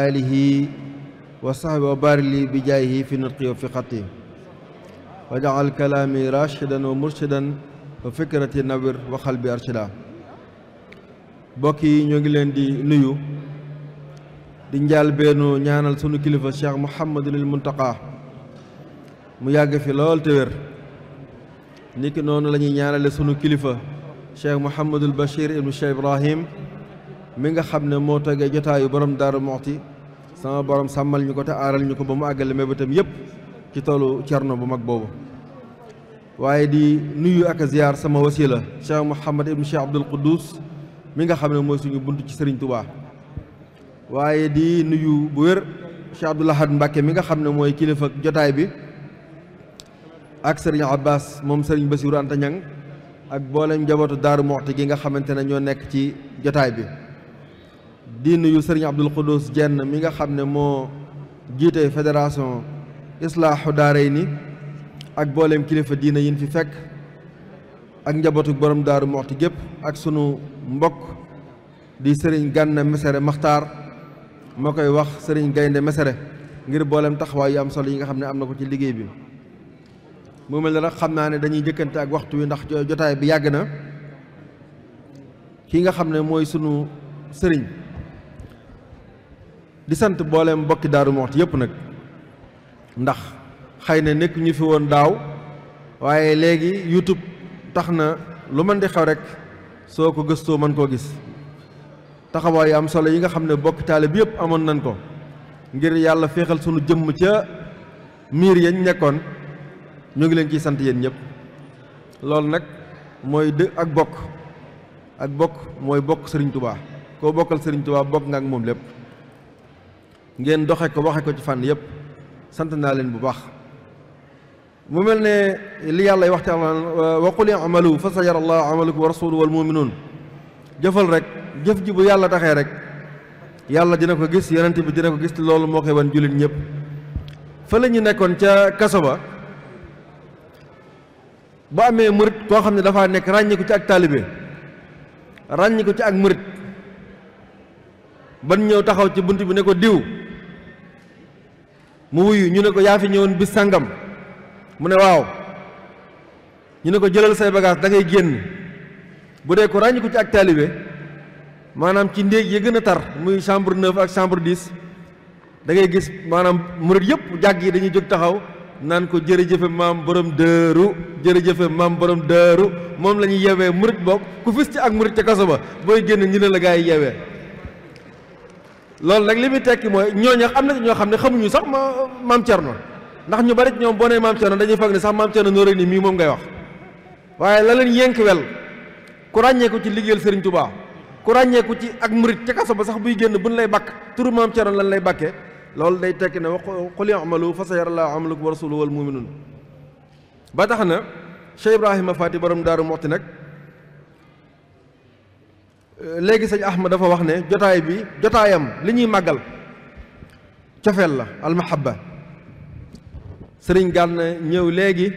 alihi wa sahbi wa barik li bi jaayihi fi nutqi wa fi xatti wa jaal kalaami rashidan wa murshidan wa fikrati nawir wa xalbi arshida. mbokk yi ñoo ngi leen di nuyu di njaal beenu ñaanal sunu kilifa Cheikh Mouhamadul Muntaqa mu yàgg fi lool te wér. niki noonu la ñuy ñaanale sunu kilifa Cheikh Mouhamadul Bachir ibnu Cheikh Ibrahim mi nga xam ne moo toggee jotaayu borom Daaru Muxti sama borom sàmmal ñu ko te aaral ñu ko ba mu àggale mébétam yépp ci toolu cerno bu mag boobu. waaye di nuyu ak ziyaar sama wasila Cheikh Mouhamad ibnu Cheikh Abdul Quddus mi nga xam ne mooy suñu bunt ci Sëriñ Tuubaa. waaye di nuyu bu wér Cheikh Abdoul Ahad Mbacke mi nga xam ne mooy kilifa jotaay bi ak Sëriñ Abbas moom Sëriñ Basiru Anta Ñang ak boolem njabootu Daaru Muxti gi nga xamante ne ñoo nekk ci jotaay bi. di nuyu Sëriñ Abdul Quddus Jenn mi nga xam ne moo jiite fédération Islaahu Daarayni ak boolem kilifa diina yin fi fekk ak njabootu borom Daaru Muxti gépp ak sunu mbokk di Sëriñ Gànna Mesere Maxtaar moo koy wax Sëriñ Gaynde Mesere ngir boolem taxawaay yu am solo yi nga xam ne am na ko ci liggéey bi. mu mel ne nag xam naa ne dañuy jëkkante ak waxtu wi ndax jotaay bi yàgg na. ki nga xam ne mooy sunu sëriñ di sant boolem mbokki Daaru Muxti yëpp nag ndax xëy na nekk ñu fi woon daaw waaye léegi YouTube tax na lu mën di xew rek soo ko gëstoo mën koo gis. taxawaay am solo yi nga xam ne bokki taalibe bi yëpp amoon nañ ko ngir yàlla féexal sunu jëmm ca miir yañ nekkoon ñu ngi leen ciy sant yéen ñëpp. loolu nag mooy ak bokk mooy bokk Sëriñ Tuubaa koo bokkal Sëriñ Tuubaa bokk nga ak moom lépp. ngeen doxe ko waxe ko ci fànn yëpp sant naa leen bu baax. mu mel ne li yàlla wax ci wa qul i'malu fa sayara Allahu amalakum wa rasuluhu wal mu'minuun. jëfal rek jëf ji bu yàlla taxee rek yàlla dina ko gis yonent bi dina ko gis te loolu moo koy wan jullit ñëpp. fa la ñu nekkoon ca kaso ba amee murit koo xam ne dafaa nekk ràññiku ci ak taalibe ràññiku ci ak murit ban ñëw taxaw ci bunt bi ne ko diw mu wuyu ñu ne ko yaa fi ñëwoon bis sàngam mu ne waaw ñu ne ko jëlal say bagage da ngay génn. bu dee ko ràññiku ci ak taalibe maanaam ci ndéeg yi gën a tar muy chambre 9 ak chambre 10 da ngay gis maanaam murit yëpp jàgg yi dañuy jóg taxaw naan ko jërëjëfe maam borom dëru jërëjëfe maam borom dëru moom la ñuy yeewee murit bokk ku fis ci ak murit ca kaso ba booy génn ñu ne la gaa yi yeewee. loolu nag li muy tekki mooy ñooñu am na ci ñoo xam ne xamuñu sax maam Cerno ndax ñu bari ñoom boo nee maam Cerno dañuy foog ne sax maam Cerno nooré ni mii moom ngay wax waaye la leen yénk wel ku ràññeeku ci liggéeyal Sëriñ Tuubaa ku ràññeeku ci ak murit ca kaso ba sax buy génn buñ lay bakk turu maam Cerno lan lay bakkee loolu day tekki ne wa qul i'malu fa sayara Allahu amalakum wa rasuluhu wal mu'minuun. ba tax na Cheikh Ibrahima Faty borom Daaru Muxti nag léegi sëñ Ahmad dafa wax ne jotaayam li ñuy màggal cofeel la almahabba. sëriñ Gànna ñëw léegi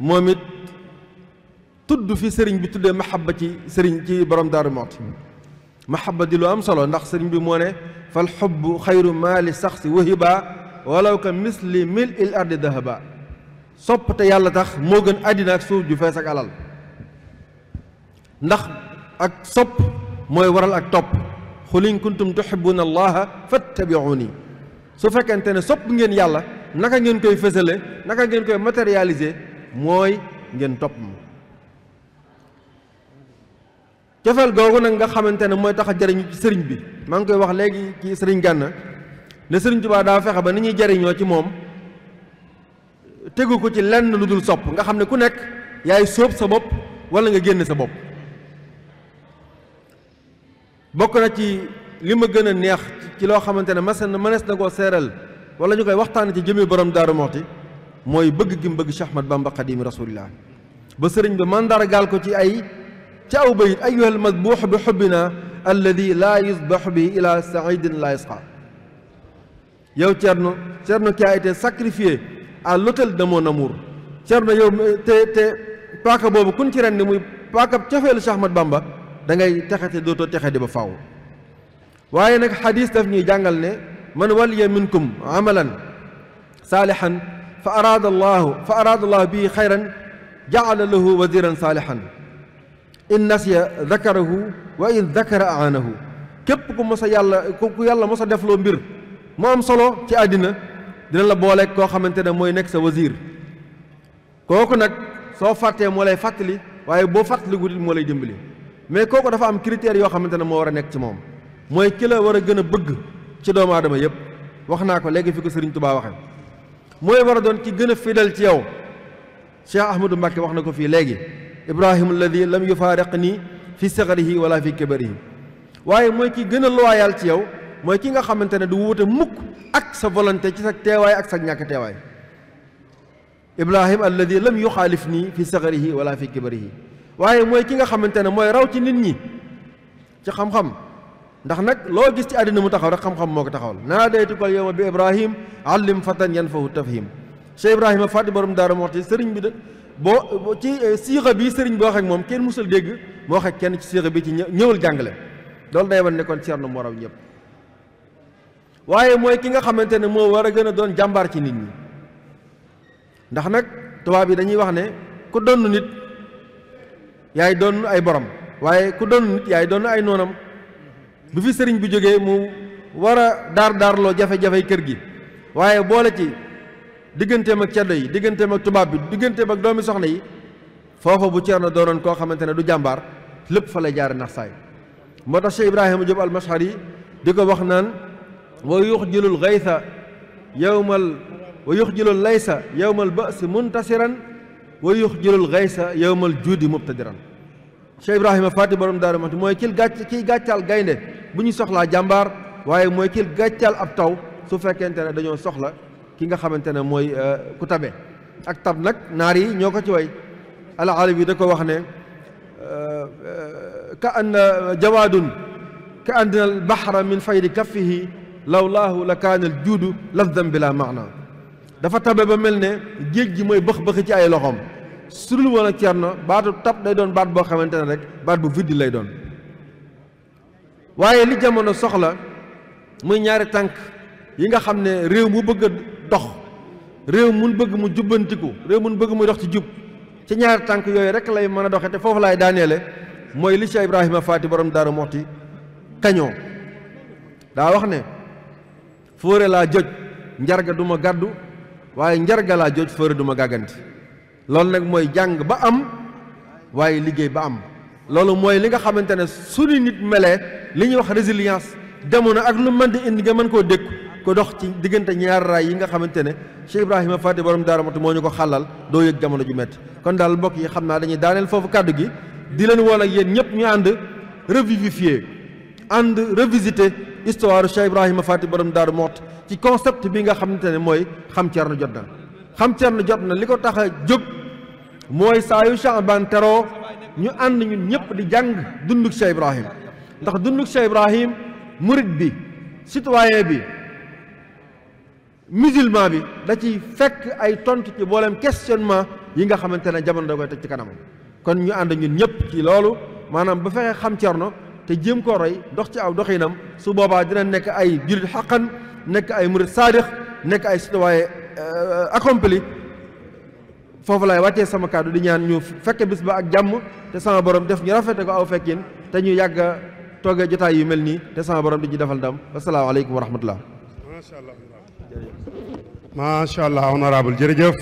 moom it tudd fi sëriñ bi tuddee mahabba ci sëriñ ci borom Daaru Muxti. mahabba di lu am solo ndax sëriñ bi moo ne fal xubbu xayru maali saxsi wahiba walaw ka misli mil il ardi dahaba. sopp te yàlla tax moo gën àddina ak suuf ju fees ak alal ndax ak sopp mooy waral ak topp xul in kuntum tuhibbuna allaha fattabi'uni. su fekkente ne sopp ngeen yàlla naka ngeen koy fësale naka ngeen koy matérialiser mooy ngeen topp ma. cofeel googu nag nga xamante ne mooy tax a jariñu ci sëriñ bi maa ngi koy wax léegi ci sëriñ Gànna ne Sëriñ Tuubaa daa fexe ba ni ñuy jariñoo ci moom tegu ko ci lenn lu dul sopp nga xam ne ku nekk yaay sóob sa bopp wala nga génn sa bopp. bokk na ci li ma gën a neex ci loo xamante ne mënees na koo seeral wala ñu koy waxtaan ci jëmee borom Daaru Muxti mooy bëgg gi mu bëgg Cheikh Ahmad Bamba Xaadimu Rasuulillah ba sëriñ bi mandargaal ko ci aw bayit ayyuhal madbuux bi xubbina alladi laa yusbaxu bi ila saidin la yasqa. yow Cerno qui a été sacrifié à l'autel de mon amour. Cerno yow te paaka boobu kun ci rendi muy paaka cofeelu Cheikh Ahmad Bamba da ngay texete dootoo texedi ba faaw. waaye nag xadis daf ñuy jàngal ne man waliya minkum amalan saalihan fa araada allahu bihi xayran jaala lahu waziran saalihan in nasiya dakarahu wa in dakara aanahu képp ku mos a ku yàlla mos a defloo mbir mu am solo ci àddina dina la booleeg koo xamante ne mooy nekk sa wazir kooku nag soo fàttee moo lay fàttali waaye boo fàttaliku moo lay dimbali mais kooku dafa am critères yoo xamante ne moo war a nekk ci moom mooy ki la war a gën a bëgg ci doomu aadama yépp wax naa ko léegi fi ko Sëriñ Tuubaa waxe mooy war a doon ki gën a fidèle ci yow Cheikh Ahmadou Mbacké wax na ko fii léegi Ibrahima alladi lam yufaariqni fi sigarihi wala fi kibarihi waaye mooy ki gën a loyal ci yow mooy ki nga xamante ne du wuute mukk ak sa volonté ci sa teewaay ak sa ñàkk teewaay Ibrahima alladi lam yuxaalifni fi sigarihi wala fi kibarihi waaye mooy ki nga xamante ne mooy raw ci nit ñi ci xam-xam ndax nag loo gis ci àddina mu taxaw rek xam-xam moo ko taxawal naa daytukal yowma bi Ibrahim allim fatan yanfahu tafhim Cheikh Ibrahima Fati borom Daaru Muxti sëriñ bi de boo ci siixa bi sëriñ bi wax ak moom kenn musul dégg mu wax ak kenn ci siixa bi ci ñëwul jàngale loolu day wan ne kon Ceerno moo raw ñëpp waaye mooy ki nga xamante ne moo war a gën a doon jàmbaar ci nit ñi ndax nag tubaab yi dañuy wax ne ku donn nit yaay doon ay borom waaye ku donn nit yaay doon ay noonam bu fi sëriñ bi jógee mu war a daarloo jafe-jafey kër gi waaye boole ci digganteem ak ceddo yi digganteem ak tubaab bi digganteem ak doomi soxna yi foofa bu Ceerno doonoon koo xamante ne du jàmbaar lépp fa lay jaare nax saay moo tax Cheikh Ibrahima Diop al-Mashari di ko wax naan wa yuxjilul gaysa wa yuxjilul laysa yowmal ba'si muntasiran wa yuxjilul gaysa yowmal juudi mubtadiran Cheikh Ibrahima Fati borom Daaru Muxti mooy kiy gàccaal gaynde bu ñu soxlaa jàmbaar waaye mooy kiy gàccaal ab taw su fekkente ne dañoo soxla ki nga xamante ne mooy ku tabe ak tab nag naar yi ñoo ko ci way al-Alawi bi da ko wax ne ka anna jawaadun ka anna al-bahra min faydi kaffihi lawlaahu la kaana al-juudu lafdan bila maana dafa tabe ba mel ne géej gi mooy bëx-bëxi ci ay loxoom su dul woon ak Ceerno baatu tab day doon baat boo xamante ne rek baat bu vide lay doon waaye li jamono soxla muy ñaari tànk yi nga xam ne réew mu bëgg a dox réew mun bëgg mu jubbantiku réew mun bëgg muy dox ci jub ci ñaari tànk yooyu rek lay mën a doxe te foofu laay daaneele mooy li Cheikh Ibrahima Fati borom Daaru Muxti kañoo daa wax ne fóore laa joj njarga du ma gàddu waaye njarga laa joj fóore du ma gàgganti loolu nag mooy jàng ba am waaye liggéey ba am loolu mooy li nga xamante ne suñu nit melee li ñuy wax résilience demoon ak lu mën di indi nga mën koo dékku ko dox ci diggante ñaar raay yi nga xamante ne Cheikh Ibrahima Fati borom Daaru Muxti moo ñu ko xàllal doo yëg jamono ju metti kon daal mbokk yi xam naa dañuy daaneel foofu kàddu gi di leen woon ak yéen ñëpp ñu ànd revivifier ànd revisiter histoire Cheikh Ibrahima Fati borom Daaru Muxti ci concept bi nga xamante ne mooy xam Ceerno jot na xam Ceerno jot na li ko tax a jóg mooy saa yu Sha'ban teroo ñu ànd ñun ñëpp di jàng dunduk Cheikh Ibrahim ndax dunduk Cheikh Ibrahim murid bi citoyen bi musulman bi da ciy fekk ay tontu ci boolem questionnement yi nga xamante ne jamono da koy teg ci kanamam kon ñu ànd ñun ñëpp ci loolu maanaam ba fexe xam Ceerno te jéem koo roy dox ci aw doxinam su boobaa dina nekk ay jullit xaqan nekk ay murid saadix nekk ay citoyen accompli foofu laay wàccee sama kàddu di ñaan ñu fekke bis ba ak jàmm te sama borom def ñu rafete ko aw fekkin te ñu yàgg a toogee jotaay yu mel nii te sama borom di ñu defal ndam asalaamaaleykum wa rahmatullah macha allah honorable jërëjëf